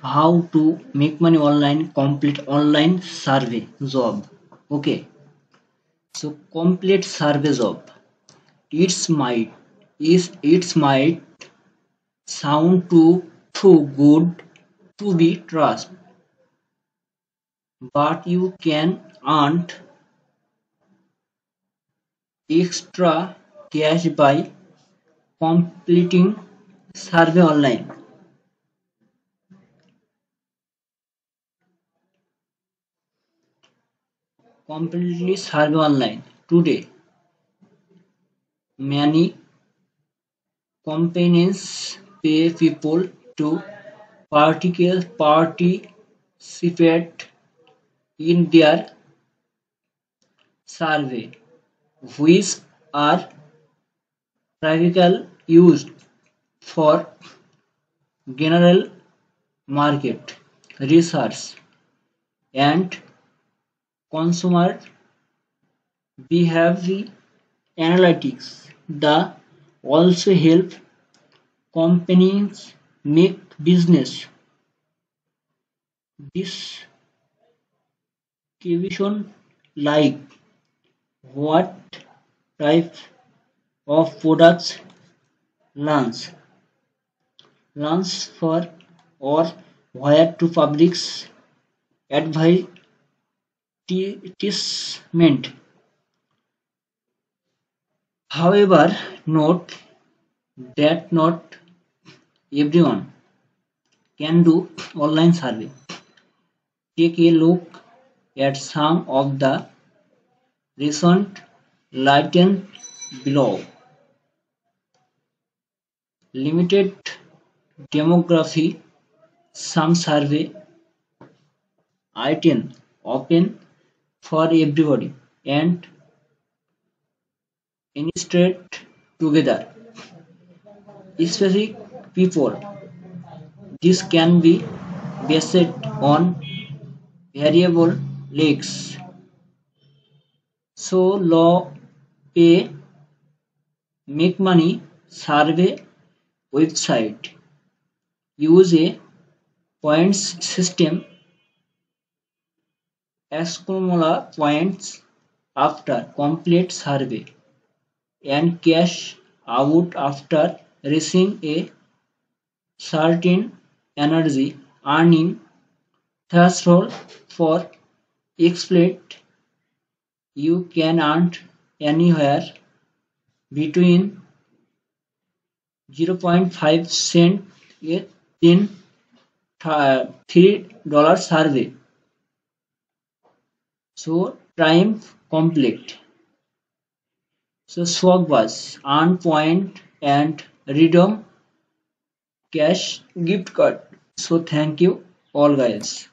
how to make money online, complete online survey job. Okay, so complete survey job. It's might sound too good to be trust, but you can earn extra cash by completing survey online. Completely survey online. Today, many companies pay people to participate in their survey, which are primarily used for general market research and consumer behavior analytics. They also help companies make business decisions like what type of products launch for or where to publish advertisement. However, note that not everyone can do online survey. Take a look at some of the recent lightened below. Limited demography, some survey item open for everybody and illustrate together. Specific people. This can be based on variable legs. So low pay make money survey website use a points system accumulate points after complete survey and cash out after reaching a certain energy earning threshold for explicit. You can earn anywhere between 0.5 cent in $3 survey. So time complete. So swag was earn point and redeem cash gift card. So thank you all guys.